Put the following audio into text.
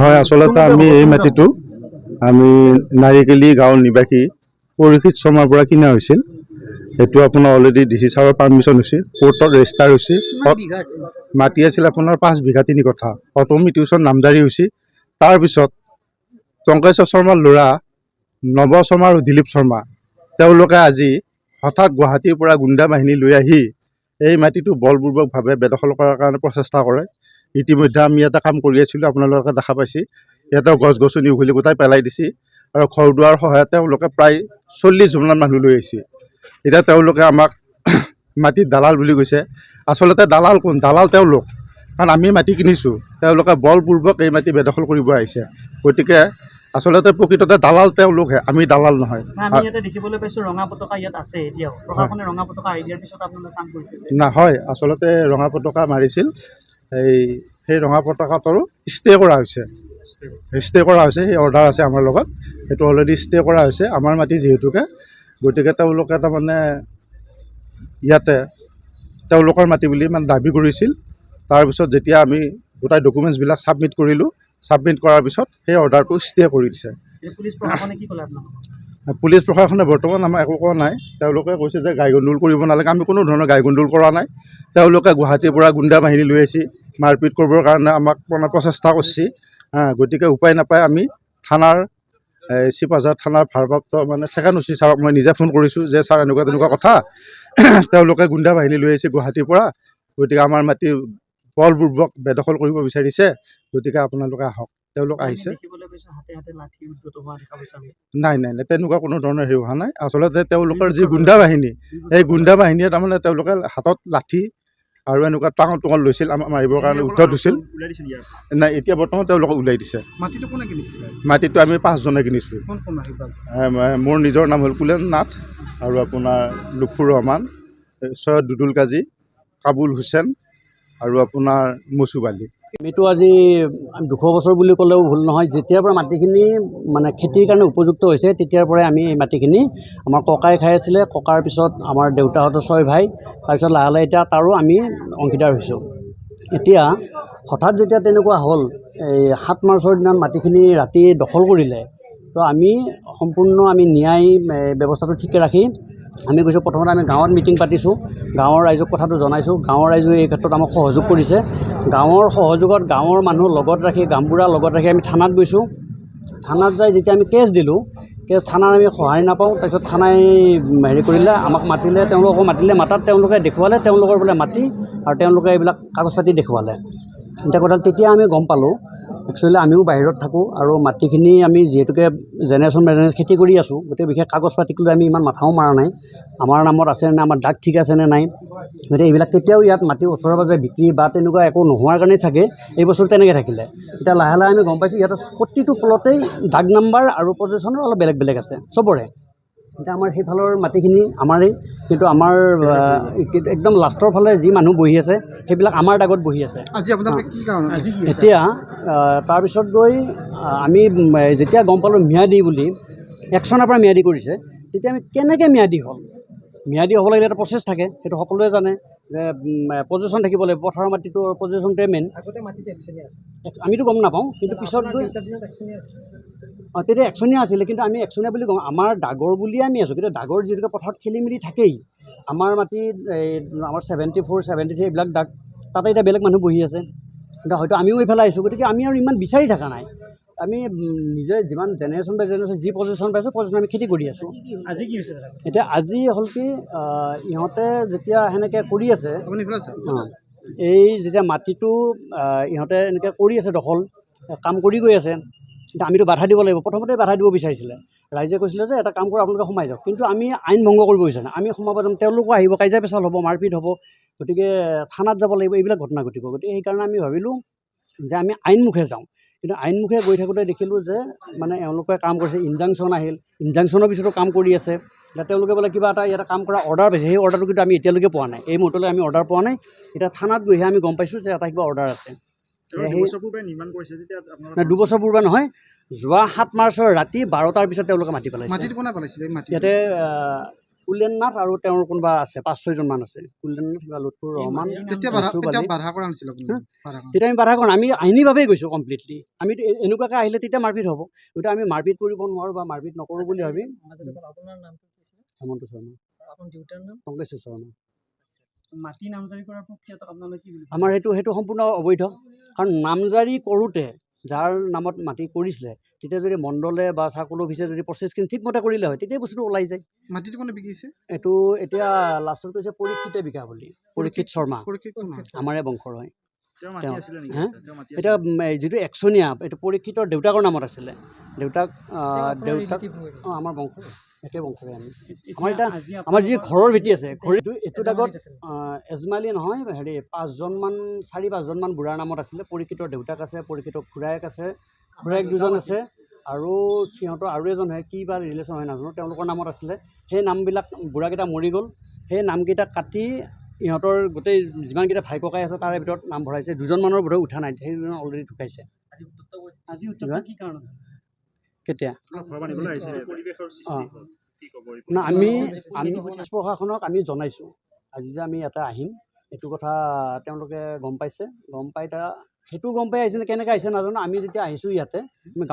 হয়, আচলতে আমি এই মাটিটো আমি নাৰিকলি গাঁৱৰ নিবাসী পৰীক্ষিত শৰ্মাৰ পৰা কিনা হৈছিল। সেইটো আপোনাৰ অলৰেডি ডিচি ছাৰৰ পাৰ্মিশ্যন হৈছে, কোৰ্টত ৰেজিষ্টাৰ হৈছে। মাটি আছিল আপোনাৰ 5 বিঘা 3 কঠা। প্ৰথম মিটিউচন নামজাৰি হৈছে। তাৰপিছত টংকেশ্বৰ শৰ্মাৰ ল'ৰা নৱ শৰ্মা আৰু দিলীপ শৰ্মা তেওঁলোকে আজি হঠাৎ গুৱাহাটীৰ পৰা গুণ্ডা বাহিনী লৈ আহি এই মাটিটো বলপূৰ্বকভাৱে বেদখল কৰাৰ কাৰণে প্ৰচেষ্টা কৰে। ইতিমধ্যে আমি এটা কাম কৰি আছিলোঁ, আপোনালোকে দেখা পাইছে। ইয়াতে গছ গছনি উঘলি গোটাই পেলাই দিছে আৰু ঘৰ দুৱাৰ সহায়ত তেওঁলোকে প্ৰায় 40জনমান মানুহ লৈ আহিছে। এতিয়া তেওঁলোকে আমাক মাটিৰ দালাল বুলি কৈছে। আচলতে দালাল কোন? দালাল তেওঁলোক, কাৰণ আমি মাটি কিনিছোঁ, তেওঁলোকে বলপূৰ্বক এই মাটি বেদখল কৰিব আহিছে। গতিকে আচলতে প্ৰকৃততে দালাল তেওঁলোকহে, আমি দালাল নহয়। আমি ইয়াতে দেখিবলৈ পাইছোঁ ৰঙা পতাকা ইয়াত আছে এতিয়াও। প্ৰশাসনে ৰঙা পতাকা আহি দিয়াৰ পিছত আপোনালোকে কাম কৰিছে? নহয়, আচলতে ৰঙা পতাকা মাৰিছিল। সেই ৰঙা পতাকাটোৰো ষ্টে কৰা হৈছে। সেই অৰ্ডাৰ আছে আমাৰ লগত, সেইটো অলৰেডি ষ্টে কৰা হৈছে আমাৰ মাটি যিহেতুকে। গতিকে তেওঁলোকে তাৰমানে ইয়াতে তেওঁলোকৰ মাটি বুলি মানে দাবী কৰিছিল। তাৰপিছত যেতিয়া আমি গোটাই ডকুমেণ্টছবিলাক ছাবমিট কৰিলোঁ, ছাবমিট কৰাৰ পিছত সেই অৰ্ডাৰটো ষ্টে কৰি দিছে। পুলিচ প্ৰশাসনে কি ক'লে আপোনালোকক? পুলিচ প্ৰশাসনে বৰ্তমান আমাক একো কোৱা নাই। তেওঁলোকে কৈছে যে গাই গণ্ডগোল কৰিব নালাগে। আমি কোনো ধৰণৰ গাই গণ্ডগোল কৰা নাই। তেওঁলোকে গুৱাহাটীৰ পৰা গুণ্ডা বাহিনী লৈ আহিছে, মাৰপিট কৰিবৰ কাৰণে আমাক প্ৰচেষ্টা কৰিছে। গতিকে উপায় নাপায় আমি থানাৰ চিপাঝাৰ থানাৰ ভাৰপ্ৰাপ্ত মানে ছেকেণ্ড OC ছাৰক মই নিজে ফোন কৰিছোঁ যে ছাৰ এনেকুৱা তেনেকুৱা কথা, তেওঁলোকে গুণ্ডা বাহিনী লৈ আহিছে গুৱাহাটীৰ পৰা, গতিকে আমাৰ মাটি বলপূৰ্বক বেদখল কৰিব বিচাৰিছে, গতিকে আপোনালোকে আহক। তেওঁলোক আহিছে। নাই, তেনেকুৱা কোনো ধৰণৰ হেৰি হোৱা নাই। আচলতে তেওঁলোকৰ যি গুণ্ডা বাহিনী, সেই গুণ্ডা বাহিনীয়ে তাৰমানে তেওঁলোকে হাতত লাঠি আৰু এনেকুৱা টাঙৰ টুঙৰ লৈছিল, আমাক মাৰিবৰ কাৰণে উদ্ধত হৈছিল। নাই, এতিয়া বৰ্তমান তেওঁলোকক ওলাই দিছে। মাটিটো কোনে কিনিছিলে? মাটিটো আমি 5জনে কিনিছোঁ। মোৰ নিজৰ নাম হ'ল কুলেন নাথ, আৰু আপোনাৰ লুফুৰ ৰহমান, সৈয়দ দুদুল কাজী, কাবুল হুছেইন আৰু আপোনাৰ মচুব আলী। আমিতো আজি 200 বছৰ বুলি ক'লেও ভুল নহয়। যেতিয়াৰ পৰা মাটিখিনি মানে খেতিৰ কাৰণে উপযুক্ত হৈছে, তেতিয়াৰ পৰাই আমি এই মাটিখিনি আমাৰ ককাই খাই আছিলে। ককাৰ পিছত আমাৰ দেউতাহঁতৰ 6 ভাই, তাৰপিছত লাহে লাহে এতিয়া তাৰো আমি অংশীদাৰ হৈছোঁ। এতিয়া হঠাৎ যেতিয়া তেনেকুৱা হ'ল, এই 7 মাৰ্চৰ দিনা মাটিখিনি ৰাতি দখল কৰিলে, তো আমি সম্পূৰ্ণ ন্যায় ব্যৱস্থাটো ঠিকে ৰাখি আমি কৈছোঁ, প্ৰথমতে আমি গাঁৱত মিটিং পাতিছোঁ, গাঁৱৰ ৰাইজক কথাটো জনাইছোঁ। গাঁৱৰ ৰাইজে এই ক্ষেত্ৰত আমাক সহযোগ কৰিছে। গাঁৱৰ সহযোগত গাঁৱৰ মানুহ লগত ৰাখি, গাঁওবুঢ়া লগত ৰাখি আমি থানাত গৈছোঁ। থানাত যাই যেতিয়া আমি কেছ দিলোঁ, থানাত আমি সহায় নাপাওঁ। তাৰপিছত থানাই হেৰি কৰিলে, আমাক মাতিলে, তেওঁলোকক মাতাত তেওঁলোকে দেখুৱালে তেওঁলোকৰ বোলে মাটি, আৰু তেওঁলোকে এইবিলাক কাগজ পাতি দেখুৱালে। এতিয়া কথা তেতিয়া আমি গম পালোঁ, একচুৱেলি আমিও বাহিৰত থাকোঁ আৰু মাটিখিনি আমি যিহেতুকে জেনেৰেশ্যন খেতি কৰি আছোঁ, গতিকে বিশেষ কাগজ পাতিক লৈ আমি ইমান মাথাও মাৰা নাই, আমাৰ নামত আছে নে, আমাৰ দাগ ঠিক আছে নে নাই। গতিকে এইবিলাক কেতিয়াও ইয়াত মাটি ওচৰে পাজৰে বিক্ৰী বা তেনেকুৱা একো নোহোৱাৰ কাৰণেই চাগে এই বছৰ তেনেকৈ থাকিলে। এতিয়া লাহে লাহে আমি গম পাইছোঁ ইয়াতে প্ৰতিটো ফলতেই দাগ নাম্বাৰ আৰু পজিশ্যনৰ অলপ বেলেগ বেলেগ আছে চবৰে। এতিয়া আমাৰ সেইফালৰ মাটিখিনি আমাৰেই, কিন্তু আমাৰ একদম লাষ্টৰ ফালে যি মানুহ বহি আছে সেইবিলাক আমাৰ দাগত বহি আছে। আজি আপোনালোকে কি কাৰণে এতিয়া তাৰপিছত গৈ আমি যেতিয়া গম পালোঁ ম্যাদী বুলি, 1 চনৰ পৰা ম্যাদী কৰিছে, তেতিয়া আমি কেনেকৈ ম্যাদী হ'ল। ম্যাদী হ'ব লাগিলে এটা প্ৰচেছ থাকে, সেইটো সকলোৱে জানে যে পজিশ্যন থাকিব লাগিব। পথাৰৰ মাটিটো পজিশ্যনটোৱে মেইন। আগতে মাটিটো একচনীয়া আছে, আমিতো গম নাপাওঁ, কিন্তু পিছত গৈ তেতিয়া 1চনীয়া আছিলে, কিন্তু আমি 1চনীয়া বুলি কওঁ, আমাৰ দাগৰ বুলিয়ে আমি আছোঁ। কিন্তু দাগৰ যিহেতুকে পথাৰত খেলি মেলি থাকেই, আমাৰ মাটিত আমাৰ 74, 73 এইবিলাক দাগ, তাতে এতিয়া বেলেগ মানুহ বহি আছে। এতিয়া হয়তো আমিও এইফালে আহিছোঁ, গতিকে আমি আৰু ইমান বিচাৰি থকা নাই। আমি নিজে যিমান জেনেৰেশ্যন বাই জেনেৰেশ্যন যি পজিশ্যন পাইছোঁ, পজিশ্যন আমি খেতি কৰি আছোঁ। আজি কি হৈছে এতিয়া? আজি হ'ল কি, ইহঁতে যেতিয়া সেনেকৈ কৰি আছে, এই যেতিয়া মাটিটো ইহঁতে এনেকৈ কৰি আছে, দখল কাম কৰি গৈ আছে, এতিয়া আমিতো বাধা দিব লাগিব। প্ৰথমতে বাধা দিব বিচাৰিছিলে, ৰাইজে কৈছিলে যে এটা কাম কৰক, আপোনালোকে সোমাই যাওক। কিন্তু আমি আইন ভংগ কৰিব বিচাৰা নাই, আমি সোমাব যাম, তেওঁলোকো আহিব, কাজিয়া পেচাল হ'ব, মাৰপিট হ'ব, গতিকে থানাত যাব লাগিব, এইবিলাক ঘটনা ঘটিব। গতিকে সেইকাৰণে আমি ভাবিলোঁ যে আমি আইনমুখে যাওঁ। কিন্তু আইনমুখে গৈ থাকোঁতে দেখিলোঁ যে মানে এওঁলোকে কাম কৰিছে, ইনজাংচন আহিল, ইনজাংচনৰ পিছতো কাম কৰি আছে। এতিয়া তেওঁলোকে বোলে কিবা এটা ইয়াতে কাম কৰা অৰ্ডাৰ পাইছে, সেই অৰ্ডাৰটো কিন্তু আমি এতিয়ালৈকে পোৱা নাই, এই মুহূৰ্তলৈ আমি অৰ্ডাৰ পোৱা নাই। এতিয়া থানাত গৈহে আমি গম পাইছোঁ যে এটা কিবা অৰ্ডাৰ আছে। 2 বছৰ পূৰ্বে নহয়, যোৱা 7 মাৰ্চৰ ৰাতি 12টাৰ পিছত তেওঁলোকে মাটি পেলাইছে। মাটিটো কোনে পেলাইছিলে? ইয়াতে কুলেন নাথ আৰু তেওঁৰ কোনোবা আছে 5-6জনমান আছে। কুলেন নাথ কিবা লুৎফুৰ ৰহমান তেতিয়া মনছুৰ তেতিয়া আলী। বাধা কৰা নাছিল আপুনি? বাধা কৰা তেতিয়া আমি বাধা কৰা নাই। আমি আইনীভাৱেই গৈছোঁ কমপ্লিটলি। আমি এনেকুৱাকৈ আহিলে তেতিয়া মাৰপিট হ'ব। গতিকে আমি মাৰপিট কৰিব নোৱাৰোঁ বা মাৰপিট নকৰোঁ বুলি ভাবি আপোনাৰ নামটো কি আছিল? হেমন্ত শৰ্মা, আপোনাৰ দেউতাৰ নাম? কংগ্ৰেছ শৰ্মা। মাটি নামজাৰি কৰাৰ প্ৰক্ৰিয়াটো আপোনালোকে কি বুলি ভাবে? আমাৰ সেইটো সম্পূৰ্ণ অবৈধ। কাৰণ নামজাৰি কৰোঁতে যাৰ নামত মাটি কৰিছিলে তেতিয়া যদি মণ্ডলে বা চাৰ্কল অফিচে যদি প্ৰচেছখিনি ঠিকমতে কৰিলে হয় তেতিয়া বস্তুটো ওলাই যায়। মাটিটো কোনে বিকিছে? এইটো এতিয়া লাষ্টত কৈছে পৰীক্ষিতে বিকা বুলি, পৰীক্ষিত শৰ্মা পৰীক্ষিত কোন হয়? আমাৰে বংশৰ হয়। তেওঁৰ মাটি আছিলে নেকি? হে তেওঁৰ মাটি এতিয়া যিটো একচনীয়া এইটো পৰীক্ষিতৰ দেউতাকৰ নামত আছিলে। দেউতাক অঁ আমাৰ বংশৰ একে বংশৰে আমি। আমাৰ এতিয়া আমাৰ যি ঘৰৰ ভেটি আছে ঘৰটো এইটো আগত এজমালি নহয় 4-5জনমান বুঢ়াৰ নামত আছিলে। পৰীক্ষিতৰ দেউতাক আছে, পৰীক্ষিতৰ খুৰায়েক আছে, খুৰায়েক 2জন আছে আৰু সিহঁতৰ আৰু এজন হয় কি বা ৰিলেশ্যন হয় নাজানো, তেওঁলোকৰ নামত আছিলে। সেই নামবিলাক বুঢ়াকেইটা মৰি গ'ল। সেই নামকেইটা কাটি ইহঁতৰ গোটেই যিমানকেইটা ভাই ককাই আছে তাৰে ভিতৰত নাম ভৰাইছে। 2জনমানৰ বোধহয় উঠা নাই, সেইজন অলৰেডি ঢুকাইছে। আজি উত্তপ্ত কি কাৰণত? কেতিয়া ঘৰ বান্ধিবলৈ আহিছিলে, পৰিৱেশৰ সৃষ্টি অঁ হ'ল। কি ক'ব এই না আমি পুলিচ প্ৰশাসনক আমি জনাইছোঁ আজি যে আমি ইয়াতে আহিম এইটো কথা তেওঁলোকে গম পাইছে। গম পাই সেইটো গম পাই আহিছে নে কেনেকৈ আহিছে নাজানো। আমি যেতিয়া আহিছোঁ ইয়াতে আমি